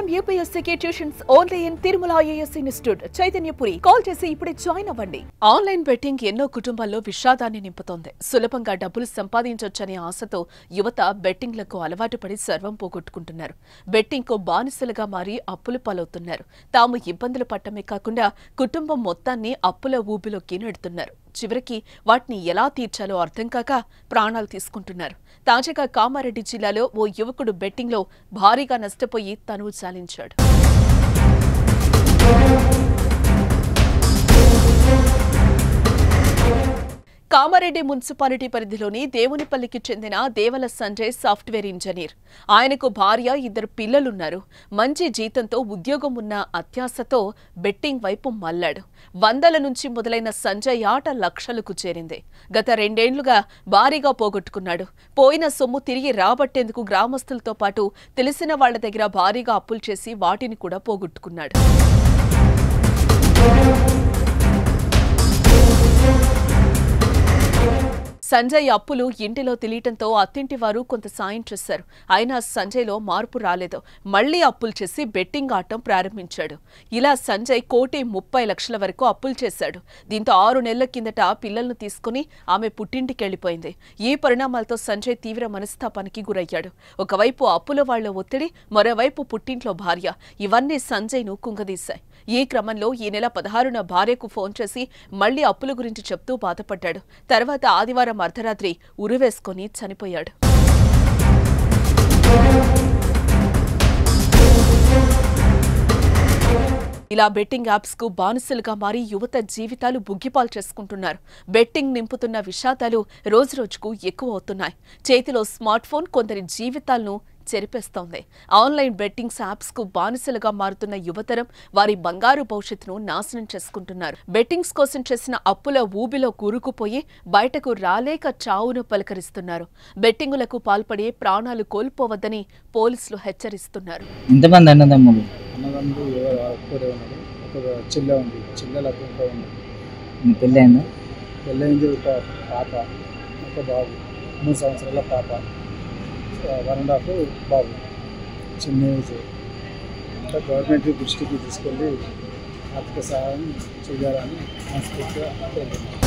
IIM UPSC tuitions only in Tirumala IAS institute Chaitanyapuri. Call చేసి ఇప్పుడే join అవ్వండి. ఆన్లైన్ బెట్టింగ్ ఎన్నో కుటుంబాల్లో విషాదాన్ని నింపుతోంది. సులభంగా డబ్బులు సంపాదించొచ్చనే ఆశతో యువత బెట్టింగ్లకు అలవాటు పడి సర్వం పోగొట్టుకుంటున్నారు. బెట్టింగ్కు బానిసలుగా మారి అప్పుల పాలవుతున్నారు. తాము ఇబ్బందులు పట్టమే కాకుండా కుటుంబం మొత్తాన్ని అప్పుల ఊబిలోకి నెడుతున్నారు. చివరికి వాటిని ఎలా తీర్చాలో అర్థం కాక ప్రాణాలు తీసుకుంటున్నారు. తాజాగా కామారెడ్డి జిల్లాలో ఓ యువకుడు బెట్టింగ్లో భారీగా నష్టపోయి తనువు చాలించాడు. కామారెడ్డి మున్సిపాలిటీ పరిధిలోని దేవునిపల్లికి చెందిన దేవల సంజయ్ సాఫ్ట్వేర్ ఇంజనీర్. ఆయనకు భార్య, 2 పిల్లలున్నారు. మంచి జీతంతో ఉద్యోగం ఉన్న అత్యాశతో బెట్టింగ్ వైపు మళ్లాడు. వందల నుంచి మొదలైన సంజయ్ ఆట లక్షలకు చేరింది. గత 2 ఏళ్లుగా భారీగా పోగొట్టుకున్నాడు. పోయిన సొమ్ము తిరిగి రాబట్టేందుకు గ్రామస్తులతో పాటు తెలిసిన వాళ్ల దగ్గర భారీగా అప్పులు చేసి వాటిని కూడా పోగొట్టుకున్నాడు. సంజయ్ అప్పులు ఇంటిలో తెలియటంతో అత్తింటి వారు కొంత సాయం చేశారు. అయినా సంజయ్లో మార్పు రాలేదు. మళ్లీ అప్పులు చేసి బెట్టింగ్ ఆడటం ప్రారంభించాడు. ఇలా సంజయ్ 1,30,00,000 వరకు అప్పులు చేశాడు. దీంతో 6 నెలల కిందట పిల్లలను తీసుకుని ఆమె పుట్టింటికెళ్లిపోయింది. ఈ పరిణామాలతో సంజయ్ తీవ్ర మనస్తాపానికి గురయ్యాడు. ఒకవైపు అప్పుల వాళ్ల ఒత్తిడి, మరోవైపు పుట్టింట్లో భార్య, ఇవన్నీ సంజయ్ను కుంగదీశాయి. ఈ క్రమంలో ఈ నెల 16న భార్యకు ఫోన్ చేసి మళ్లీ అప్పుల గురించి చెప్తూ బాధపడ్డాడు. తర్వాత ఆదివారం అర్ధరాత్రి ఉరివేసుకొని చనిపోయాడు. ఇలా బెట్టింగ్ యాప్స్ కు బానిసలుగా మారి యువత జీవితాలు బుగ్గిపాలు చేసుకుంటున్నారు. బెట్టింగ్ నింపుతున్న విషాదాలు రోజురోజుకు ఎక్కువ అవుతున్నాయి. చేతిలో స్మార్ట్ ఫోన్ కొందరి జీవితాలను చెరిపేస్తోంది. ఆన్లైన్ బెట్టింగ్స్ యాప్స్ కు బానిసలుగా మారుతున్న యువతరం వారి బంగారు భవిష్యత్తును నాశనం చేసుకుంటున్నారు. బెట్టింగ్స్ కోసం చేసిన అప్పుల ఊబిలో కూరుకుపోయి బయటకు రాలేక చావును పలకరిస్తున్నారు. బెట్టింగులకు పాల్పడి ప్రాణాలు కోల్పోవద్దని పోలీసులు హెచ్చరిస్తున్నారు. పెళ్ళైంది. ఒక పాప, ఒక బాబు, 3 సంవత్సరాల పాప, 1.5 బాబు, చిన్న ఏజ్. అంతా గవర్నమెంట్ దృష్టికి తీసుకెళ్ళి ఆర్థిక సహాయం చేయాలని మనస్ఫూర్తిగా కోరుతున్నాను.